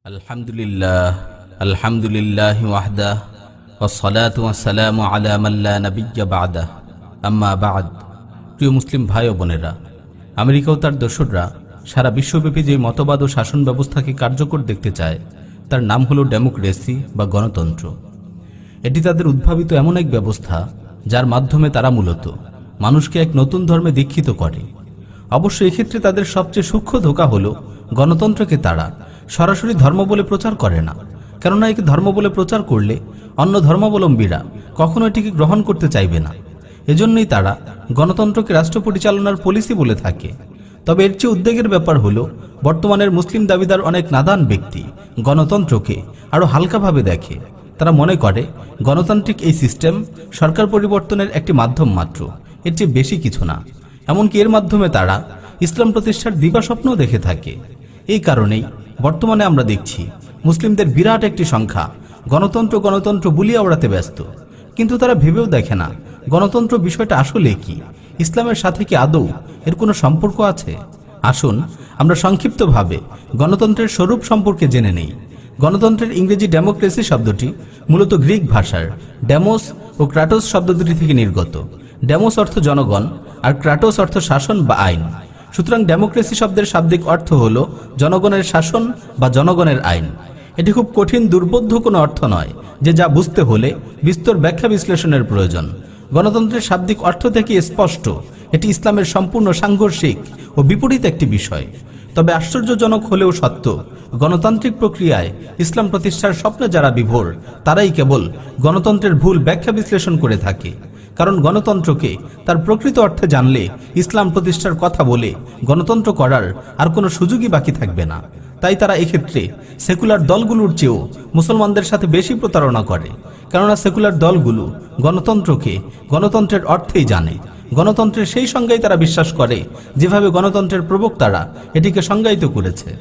আলহামদুলিল্লাহ ওয়াহদাহ ওয়াসসালাতু ওয়াসসালামু আলা মান লা নাবিয়্যা বা'দাহ আম্মা বা'দ। প্রিয় মুসলিম ভাই ও বোনেরা, আমেরিকা ও তার দোসররা সারা বিশ্বব্যাপী যে মতবাদ ও শাসন ব্যবস্থাকে কার্যকর দেখতে চায় তার নাম হলো ডেমোক্রেসি বা গণতন্ত্র। এটি তাদের উদ্ভাবিত এমন এক ব্যবস্থা যার মাধ্যমে তারা মূলত মানুষকে এক নতুন ধর্মে দীক্ষিত করে। অবশ্য এক্ষেত্রে তাদের সবচেয়ে সূক্ষ্ম ধোঁকা হলো গণতন্ত্রকে তারা সরাসরি ধর্ম বলে প্রচার করে না, কেননা একে ধর্ম বলে প্রচার করলে অন্য ধর্মাবলম্বীরা কখনো এটিকে গ্রহণ করতে চাইবে না। এজন্যই তারা গণতন্ত্রকে রাষ্ট্র পরিচালনার পলিসি বলে থাকে। তবে এর চেয়ে উদ্বেগের ব্যাপার হলো বর্তমানের মুসলিম দাবিদার অনেক নাদান ব্যক্তি গণতন্ত্রকে আরও হালকাভাবে দেখে। তারা মনে করে গণতান্ত্রিক এই সিস্টেম সরকার পরিবর্তনের একটি মাধ্যম মাত্র, এর চেয়ে বেশি কিছু না। এমনকি এর মাধ্যমে তারা ইসলাম প্রতিষ্ঠার দিবাস্বপ্নও দেখে থাকে। এই কারণেই বর্তমানে আমরা দেখছি মুসলিমদের বিরাট একটি সংখ্যা গণতন্ত্র বুলিয়ে ওড়াতে ব্যস্ত। কিন্তু তারা ভেবেও দেখে না গণতন্ত্র বিষয়টা আসলে কি, ইসলামের সাথে কি আদৌ এর কোনো সম্পর্ক আছে। আসুন আমরা সংক্ষিপ্তভাবে গণতন্ত্রের স্বরূপ সম্পর্কে জেনে নেই। গণতন্ত্রের ইংরেজি ডেমোক্রেসি শব্দটি মূলত গ্রিক ভাষার ডেমোস ও ক্রাটোস শব্দ দুটি থেকে নির্গত। ডেমোস অর্থ জনগণ আর ক্রাটোস অর্থ শাসন বা আইন। সুতরাং ডেমোক্রেসি শব্দের শাব্দিক অর্থ হল জনগণের শাসন বা জনগণের আইন। এটি খুব কঠিন দুর্বোধ্য কোনো অর্থ নয় যে যা বুঝতে হলে বিস্তর ব্যাখ্যা বিশ্লেষণের প্রয়োজন। গণতন্ত্রের শাব্দিক অর্থ থেকে স্পষ্ট এটি ইসলামের সম্পূর্ণ সাংঘর্ষিক ও বিপরীত একটি বিষয়। তবে আশ্চর্যজনক হলেও সত্য, গণতান্ত্রিক প্রক্রিয়ায় ইসলাম প্রতিষ্ঠার স্বপ্নে যারা বিভোর তারাই কেবল গণতন্ত্রের ভুল ব্যাখ্যা বিশ্লেষণ করে থাকে। কারণ গণতন্ত্রকে তার প্রকৃত অর্থে জানলে ইসলাম প্রতিষ্ঠার কথা বলে গণতন্ত্র করার আর কোনো সুযোগই বাকি থাকবে না। তাই তারা এক্ষেত্রে সেকুলার দলগুলোর চেয়েও মুসলমানদের সাথে বেশি প্রতারণা করে, কেননা সেকুলার দলগুলো গণতন্ত্রকে গণতন্ত্রের অর্থেই জানে। গণতন্ত্রের সেই সংজ্ঞায় তারা বিশ্বাস করে যেভাবে গণতন্ত্রের প্রবক্তারা এটিকে সংজ্ঞায়িত করেছে।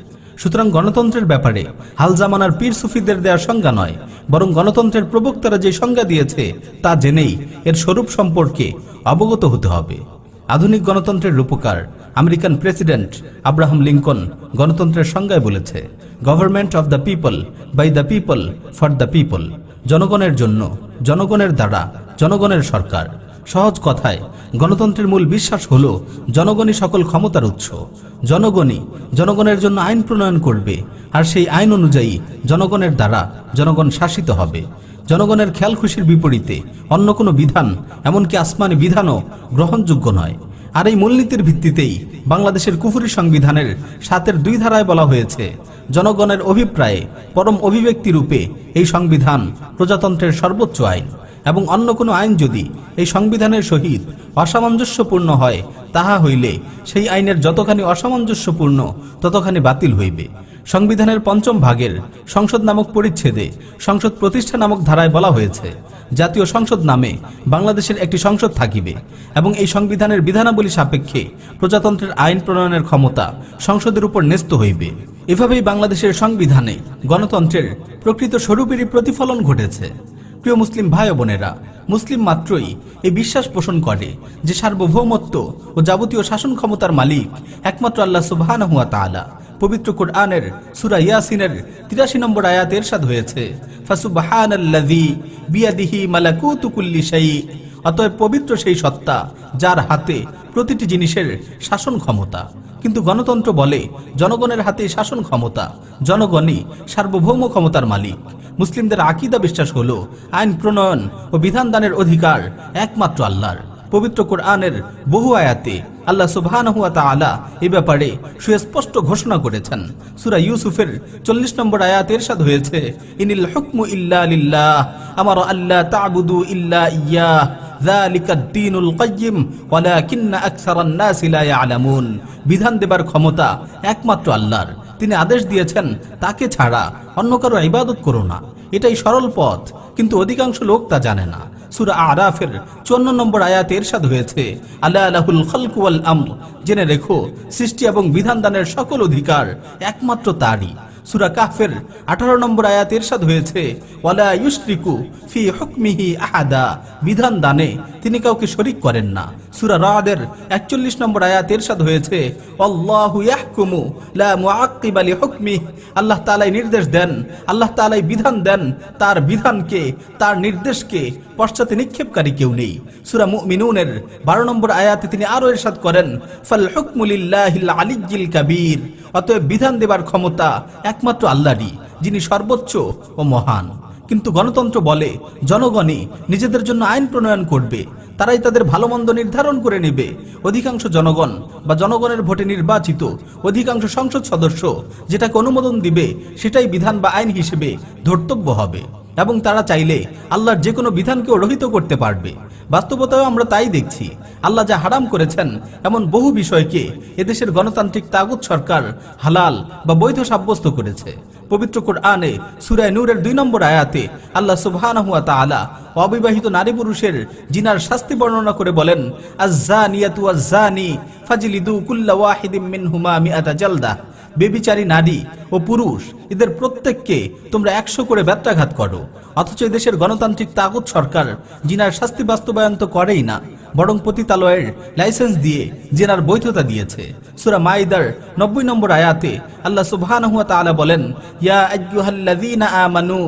সুতরাং গণতন্ত্রের ব্যাপারে হাল জামানার পীর সুফিদের দেওয়ার সংজ্ঞা নয়, বরং গণতন্ত্রের প্রবক্তারা যে সংজ্ঞা দিয়েছে তা জেনেই এর স্বরূপ সম্পর্কে অবগত হতে হবে। আধুনিক গণতন্ত্রের রূপকার আমেরিকান প্রেসিডেন্ট আব্রাহাম লিঙ্কন গণতন্ত্রের সংজ্ঞায় বলেছে, government of the people, by the people, for the people. জনগণের জন্য, জনগণের দ্বারা, জনগণের সরকার। সহজ কথায় গণতন্ত্রের মূল বিশ্বাস হলো জনগণই সকল ক্ষমতার উৎস। জনগণই জনগণের জন্য আইন প্রণয়ন করবে, আর সেই আইন অনুযায়ী জনগণের দ্বারা জনগণ শাসিত হবে। জনগণের খেয়াল খুশির বিপরীতে অন্য কোনো বিধান, এমনকি আসমানি বিধানও গ্রহণযোগ্য নয়। আর এই মূলনীতির ভিত্তিতেই বাংলাদেশের কুফরি সংবিধানের 7-এর 2 ধারায় বলা হয়েছে, জনগণের অভিপ্রায়ে পরম অভিব্যক্তি রূপে এই সংবিধান প্রজাতন্ত্রের সর্বোচ্চ আইন, এবং অন্য কোনো আইন যদি এই সংবিধানের সহিত অসামঞ্জস্যপূর্ণ হয় তাহা হইলে সেই আইনের যতখানি অসামঞ্জস্যপূর্ণ ততখানি বাতিল হইবে। সংবিধানের 5ম ভাগের সংসদ নামক পরিচ্ছেদে সংসদ প্রতিষ্ঠা নামক ধারায় বলা হয়েছে, জাতীয় সংসদ নামে বাংলাদেশের একটি সংসদ থাকিবে এবং এই সংবিধানের বিধানাবলী সাপেক্ষে প্রজাতন্ত্রের আইন প্রণয়নের ক্ষমতা সংসদের উপর ন্যস্ত হইবে। এভাবেই বাংলাদেশের সংবিধানে গণতন্ত্রের প্রকৃত স্বরূপেরই প্রতিফলন ঘটেছে। প্রিয় মুসলিম ভাই ও বোনেরা, মুসলিম মাত্রই এই বিশ্বাস পোষণ করে যে সার্বভৌমত্ব ও যাবতীয় শাসন ক্ষমতার মালিক একমাত্র আল্লাহ সুবহানাহু ওয়া তাআলা। পবিত্র কুরআনের সূরা ইয়াসিনের 83 নম্বর আয়াতে ইরশাদ হয়েছে, ফাসুবহানাল্লাযী বিয়াদিহি মালাকুতু কুল্লি শাই। অতএব পবিত্র সেই সত্তা যার হাতে প্রতিটি জিনিসের শাসন ক্ষমতা। কিন্তু গণতন্ত্র বলে জনগণের হাতে শাসন ক্ষমতা, জনগণই সার্বভৌম ক্ষমতার মালিক। মুসলিমদের আকীদা বিশ্বাস হলো আইন প্রণয়ন ও বিধান দানের অধিকার একমাত্র আল্লাহর। পবিত্র কোরআনের বহু আয়াতে আল্লাহ সুবহানাহু ওয়া তাআলা এই ব্যাপারে সুস্পষ্ট ঘোষণা করেছেন। সূরা ইউসুফের 40 নম্বর আয়াতে ইরশাদ হয়েছে, ইনিল হুকমু ইল্লা লিল্লাহ আমারা আল্লা তা'বুদু ইল্লা ইয়্যাহ যালিকাদ দীনুল কাইয়্যিম ওয়ালাকিন্না আকসারান নাসি লা ইয়ালামুন। বিধান দেবার ক্ষমতা একমাত্র আল্লাহর, তিনি আদেশ দিয়েছেন তাকে ছাড়া অন্য কারো ইবাদত করো না। এটাই সরল পথ, কিন্তু অধিকাংশ লোক তা জানে না। সূরা আরাফের 54 নম্বর আয়াতে ইরশাদ হয়েছে, আলা লাহুল খালকু ওয়াল আমর। জেনে রেখো সৃষ্টি এবং বিধান দানের সকল অধিকার একমাত্র তারই। সূরা কাহফের 18 নম্বর আয়াতে ইরশাদ হয়েছে, ওয়ালা ইউশরিকু ফি হুকমিহি আহাদা। বিধান দানে তিনি কাউকে শরীক করেন না। সূরা রাদের 41 নম্বর আয়াতে ইরশাদ হয়েছে, আল্লাহু ইয়াহকুমু লা মুআক্কিবা লিহুকমিহি, আল্লাহ তাআলাই নির্দেশ দেন, আল্লাহ তাআলাই বিধান দেন, তার বিধানকে, তার নির্দেশকে পশ্চাতে নিক্ষেপকারী কেউ নেই। সূরা মুমিনুনের 12 নম্বর আয়াতে তিনি আরো ইরশাদ করেন, ফাল হুকমু লিল্লাহিল আলিয়্যিল কাবীর, অতএব বিধান দেবার ক্ষমতা একমাত্র আল্লাহরই, যিনি সর্বোচ্চ ও মহান। কিন্তু গণতন্ত্র বলে জনগণই নিজেদের জন্য আইন প্রণয়ন করবে, তারাই তাদের ভালো মন্দ নির্ধারণ করে নেবে। অধিকাংশ জনগণ বা জনগণের ভোটে নির্বাচিত অধিকাংশ সংসদ সদস্য যেটাকে অনুমোদন দিবে সেটাই বিধান বা আইন হিসেবে ধর্তব্য হবে, এবং তারা চাইলে আল্লাহর যে কোনো বিধানকেও রহিত করতে পারবে। বাস্তবতায়ও আমরা তাই দেখছি। আল্লাহ যা হারাম করেছেন এমন বহু বিষয়কে এদেশের গণতান্ত্রিক তাগুত সরকার হালাল বা বৈধ সাব্যস্ত করেছে। পবিত্র কোরআনে সূরা নূরের 2 নম্বর আয়াতে আল্লাহ সুবহানাহু ওয়া তাআলা অবিবাহিত নারী পুরুষের জিনার শাস্তি বর্ণনা করে বলেন, আয-যানিয়াতু ওয়াজ-যানি ফাজলিদু কুল্লা ওয়াহিদিম মিনহুমা মিআতা জালদা, বেবিচারী নারী ও পুরুষ এদের প্রত্যেককে তোমরা 100 করে বেত্রাঘাত করো। অথচ দেশের গণতান্ত্রিক তাগুত সরকার জিনার শাস্তি বাস্তবায়ন তো করেই না, বরং পতিতালয়ের লাইসেন্স দিয়ে জিনার বৈধতা দিয়েছে। সূরা মাইদার 90 নম্বর আয়াতে আল্লাহ সুবহানাহু ওয়া তাআলা বলেন, ইয়া আইয়ুহাল্লাযীনা আমানু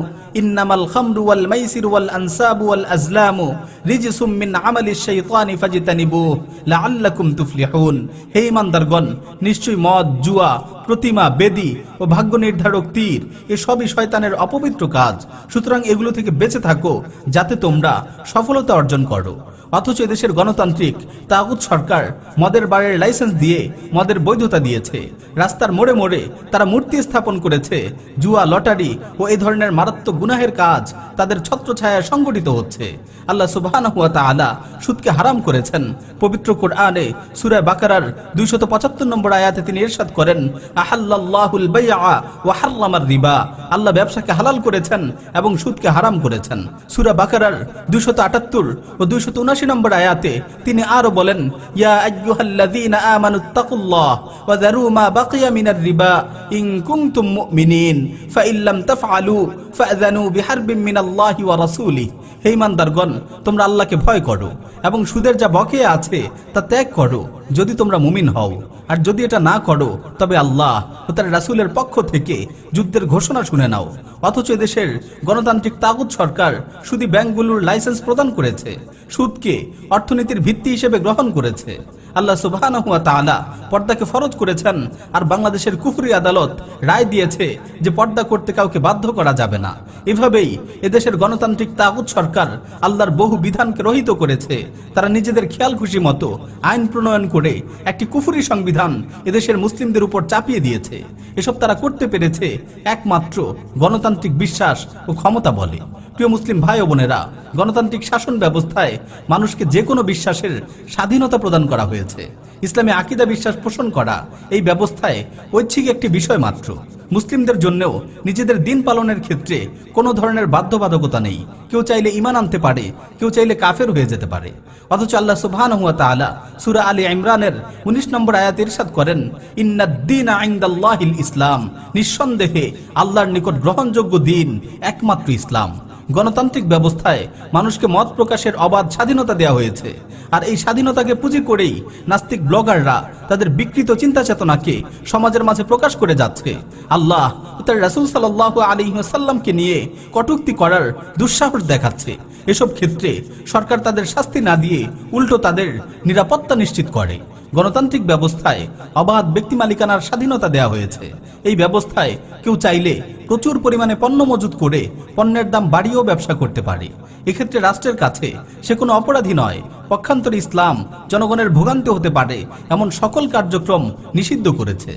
ইন্নামাল খামরু ওয়াল মাইসিরু ওয়াল আনসাবু ওয়াল আজলামু রিজসুম মিন আমালিশ শাইতানি ফাজতানিবুহু লাআল্লাকুম তুফলিহুন। হে ঈমানদারগণ, নিশ্চয়ই মদ, জুয়া, প্রতিমা, বেদী ও ভাগ্য নির্ধারক তীর এসবই শয়তানের অপবিত্র কাজ, সুতরাং এগুলো থেকে বেঁচে থাকো যাতে তোমরা সফলতা অর্জন করো। অথচ এদেশের গণতান্ত্রিক তাগুত সরকার মদের বারের লাইসেন্স দিয়ে মদের বৈধতা দিয়েছে। রাস্তার মোড়ে মোড়ে তারা মূর্তি স্থাপন করেছে। জুয়া, লটারি ও এই ধরনের মারাত্মক গুনাহের কাজ তাদের ছত্রছায়ায় সংগঠিত হচ্ছে। আল্লাহ সুবহানাহু ওয়া তাআলা সুদকে হারাম করেছেন। পবিত্র কোরআনে সূরা বাকারার 275 নম্বর আয়াতে তিনি ইরশাদ করেন, আহাল্লাল্লাহুল বাইআ ওয়া হাররামার রিবা, আল্লাহ ব্যবসাকে হালাল করেছেন এবং সুদকে হারাম করেছেন। সূরা বাকারার 278 ও 279 নম্বর আয়াতে তিনি আরো বলেন, ইয়া আইয়ুহাল্লাযীনা আমানুত্তাকুল্লাহ ওয়া যারু মা বাকিয়া মিনার রিবা ইন কুনতুম মুমিনিন ফাইন লাম তাফআলু ফাযানু বিহারবিন মিনাল্লাহি ওয়া রাসূলিহি। হে ঈমানদারগণ, তোমরা আল্লাহকে ভয় করো এবং সুদের যা বকেয়া আছে তা ত্যাগ করো যদি তোমরা মুমিন হও, আর যদি এটা না করো তবে আল্লাহ ও তার রাসূলের পক্ষ থেকে যুদ্ধের ঘোষণা শুনে নাও। অথচ দেশের গণতান্ত্রিক তাগুত সরকার শুধু ব্যাংকগুলোর লাইসেন্স প্রদান করেছে, সুদকে অর্থনীতির ভিত্তি হিসেবে গ্রহণ করেছে। আল্লাহ সুবহানাহু ওয়া তাআলা পর্দাকে ফরজ করেছেন, আর বাংলাদেশের কুফরি আদালত রায় দিয়েছে যে পর্দা করতে কাউকে বাধ্য করা যাবে না। এভাবেই এদেশের গণতান্ত্রিক তাগুত সরকার আল্লাহর বহু বিধানকে রহিত করেছে। তারা নিজেদের খেয়াল খুশি মতো আইন প্রণয়ন করে একটি কুফরি সংবিধান এদেশের মুসলিমদের উপর চাপিয়ে দিয়েছে। এসব তারা করতে পেরেছে একমাত্র গণতান্ত্রিক বিশ্বাস ও ক্ষমতা বলে। প্রিয় মুসলিম ভাই ও বোনেরা, গণতান্ত্রিক শাসন ব্যবস্থায় মানুষকে যে কোনো বিশ্বাসের স্বাধীনতা প্রদান করা হয়েছে। ইসলামে আকীদা বিশ্বাস পোষণ করা এই ব্যবস্থায় ঐচ্ছিক একটি বিষয় মাত্র। মুসলিমদের জন্যও নিজেদের দিন পালনের ক্ষেত্রে কোনো ধরনের বাধ্যবাধকতা নেই। কেউ চাইলে ঈমান আনতে পারে, কেউ চাইলে কাফের হয়ে যেতে পারে। অথচ আল্লাহ সুবহানাহু ওয়া তাআলা সূরা আলী ইমরানের 19 নম্বর আয়াতে ইরশাদ করেন, ইন্নাদ-দীনা ইনদাল্লাহিল ইসলাম, নিঃসন্দেহে আল্লাহর নিকট গ্রহণযোগ্য দিন একমাত্র ইসলাম। গণতান্ত্রিক ব্যবস্থায় মানুষকে মত প্রকাশের অবাধ স্বাধীনতা দেওয়া হয়েছে, আর এই স্বাধীনতাকে পুঁজি করেই নাস্তিক ব্লগাররা তাদের বিকৃত চিন্তা চেতনাকে সমাজের মাঝে প্রকাশ করে যাচ্ছে। আল্লাহ ও তার রাসূল সাল্লাল্লাহু আলাইহি ওয়াসাল্লামকে নিয়ে কটূক্তি করার দুঃসাহস দেখাচ্ছে। এসব ক্ষেত্রে সরকার তাদের শাস্তি না দিয়ে উল্টো তাদের নিরাপত্তা নিশ্চিত করে। গণতান্ত্রিক ব্যবস্থায় অবাধ ব্যক্তি মালিকানার স্বাধীনতা দেওয়া হয়েছে। এই ব্যবস্থায় কেউ চাইলে প্রচুর পরিমাণে পণ্য মজুত করে পণ্যের দাম বাড়িয়েও ব্যবসা করতে পারে। এক্ষেত্রে রাষ্ট্রের কাছে সে কোনো অপরাধী নয়। পক্ষান্তরে ইসলাম জনগণের ভোগান্তি হতে পারে এমন সকল কার্যক্রম নিষিদ্ধ করেছে।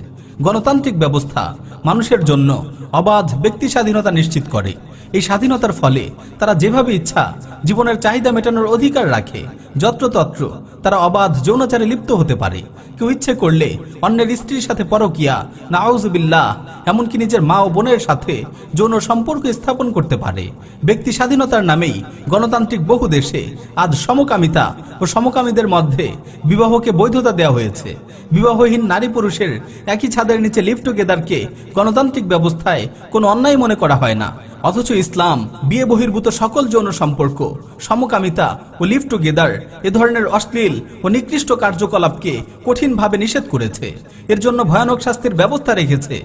গণতান্ত্রিক ব্যবস্থা মানুষের জন্য অবাধ ব্যক্তি স্বাধীনতা নিশ্চিত করে। এই স্বাধীনতার ফলে তারা যেভাবে ইচ্ছা জীবনের চাহিদা মেটানোর অধিকার রাখে। যত্রতত্র তারা অবাধ যৌনাচারে লিপ্ত হতে পারে। কেউ ইচ্ছে করলে অন্যের স্ত্রীর সাথে পরকিয়া, নাউযুবিল্লাহ, এমনকি নিজের মা ও বোনের সাথে যৌন সম্পর্ক স্থাপন করতে পারে। ব্যক্তি স্বাধীনতার নামেই গণতান্ত্রিক বহু দেশে আজ সমকামিতা ও সমকামীদের মধ্যে বিবাহকে বৈধতা দেওয়া হয়েছে। বিবাহহীন নারী পুরুষের একই ছাদের নিচে লিভ টুগেদারকে গণতান্ত্রিক ব্যবস্থায় কোনো অন্যায় মনে করা হয় না, অথচ ইসলাম বিয়ে বহির্ভূত সকল যৌন সম্পর্ক, সমকামিতা ও লিভ টুগেদার এ ধরনের অশ্লীল ও নিকৃষ্ট কার্যকলাপকে কঠিনভাবে নিষেধ করেছে। এর জন্য ভয়ানক শাস্তির ব্যবস্থা রেখেছে।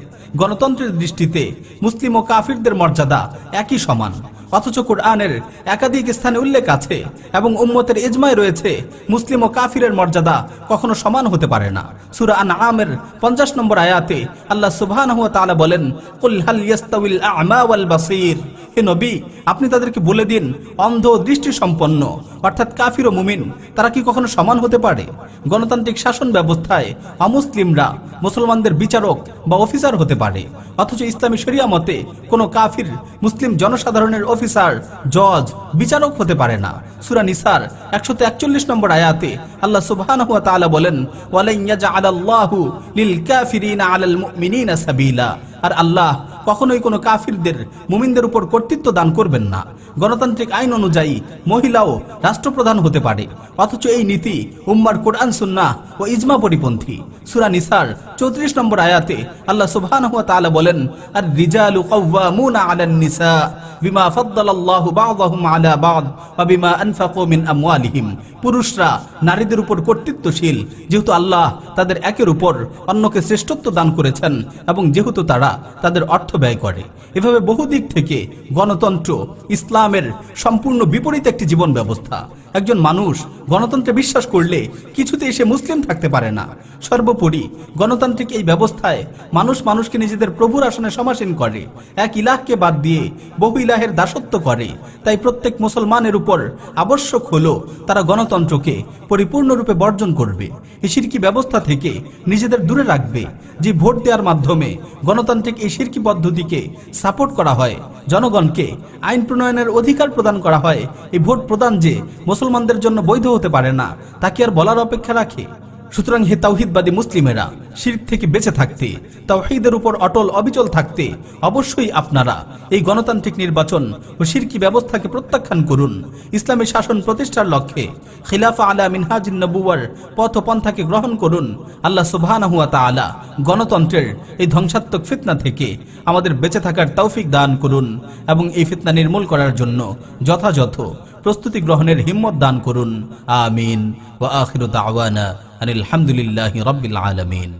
গণতন্ত্রের দৃষ্টিতে মুসলিম ও কাফিরদের মর্যাদা একই সমান। অথচ কোরআনের একাধিক স্থানে উল্লেখ আছে এবং উম্মতের ইজমায় রয়েছে মুসলিম ও কাফিরের মর্যাদা কখনো সমান হতে পারে না। সূরা আনআমের 50 নম্বর আয়াতে আল্লাহ সুবহানাহু ওয়া তাআলা বলেন, কুল হাল ইয়াস্তাউল আ'মা ওয়াল বাসীর, হে নবী আপনি তাদেরকে বলে দিন, অন্ধ ও দৃষ্টি সম্পন্ন অর্থাৎ কাফির ও মুমিন তারা কি কখনো সমান হতে পারে? গণতান্ত্রিক শাসন ব্যবস্থায় অমুসলিমরা মুসলমানদের বিচারক বা অফিসার হতে পারে, অথচ ইসলামী শরিয়া মতে কোনো কাফির মুসলিম জনসাধারণের অফিসার, জজ, বিচারক হতে পারে না। সূরা নিসার 141 নম্বর আয়াতে আল্লাহ সুবহানাহু ওয়া তাআলা বলেন, ওয়ালান ইয়াজআলাল্লাহু লিল কাফিরিনা আলাল মুমিনিনা সাবিলা, আর আল্লাহ কখনোই কোনো কাফিরদের মুমিনদের উপর কর্তৃত্ব দান করবেন না। গণতান্ত্রিক আইন অনুযায়ী মহিলাও রাষ্ট্রপ্রধান হতে পারে, অথচ এই নীতি উম্মার কোরআন সুন্নাহ ও ইজমা পরিপন্থী। সূরা নিসার 34 নম্বর আয়াতে আল্লাহ সুবহানাহু ওয়া তাআলা বলেন, আর রিজালু কাওয়ামুনা আলান নিসা বিমা ফাদ্দালাল্লাহু বা'দাহুম আলা বা'দ ওয়া বিমা আনফাকু মিন আমওয়ালিহিম, পুরুষরা নারীদের উপর কর্তৃত্বশীল যেহেতু আল্লাহ তাদের একের উপর অন্যকে শ্রেষ্ঠত্ব দান করেছেন এবং যেহেতু তারা তাদের অর্থ ব্যয় করে। এভাবে বহু দিক থেকে গণতন্ত্র ইসলামের সম্পূর্ণ বিপরীত একটি জীবন ব্যবস্থা। একজন মানুষ গণতন্ত্রে বিশ্বাস করলে কিছুতেই সে মুসলিম থাকতে পারে না। সর্বোপরি গণতান্ত্রিক এই ব্যবস্থায় মানুষ মানুষকে নিজেদের প্রভুর আসনে সমাসীন করে, এক ইলাহকে বাদ দিয়ে বহু ইলাহের দাসত্ব করে। তাই প্রত্যেক মুসলমানের উপর আবশ্যক হলো তারা গণতন্ত্রকে পরিপূর্ণরূপে বর্জন করবে, এই শিরকি ব্যবস্থা থেকে নিজেদের দূরে রাখবে। যে ভোট দেওয়ার মাধ্যমে গণতান্ত্রিক এই শিরকি পদ্ধতিকে সাপোর্ট করা হয়, জনগণকে আইন প্রণয়নের অধিকার প্রদান করা হয়, এই ভোট প্রদান যে মুসলমানদের জন্য বৈধ হতে পারে না তা কি আর বলার অপেক্ষা রাখে? সুতরাং হে তাওহীদবাদী মুসলিমেরা, শিরক থেকে বেঁচে থাকতে, তাওহীদের উপর অটল অবিচল থাকতে অবশ্যই আপনারা এই গণতান্ত্রিক নির্বাচন ও শিরকি ব্যবস্থাকে প্রত্যাখ্যান করুন। ইসলামী শাসন প্রতিষ্ঠার লক্ষ্যে খিলাফা আলা মিনহাজিন নবুওয়ার পথ পন্থাকে গ্রহণ করুন। আল্লাহ সুবহানাহু ওয়া তাআলা গণতন্ত্রের এই ধ্বংসাত্মক ফিতনা থেকে আমাদের বেঁচে থাকার তৌফিক দান করুন এবং এই ফিতনা নির্মূল করার জন্য যথাযথ প্রস্তুতি গ্রহণের হিম্মত দান করুন। আমিন। ওয়া আখিরু দাওয়ানা আনিল হামদুলিল্লাহি রাব্বিল আলামিন।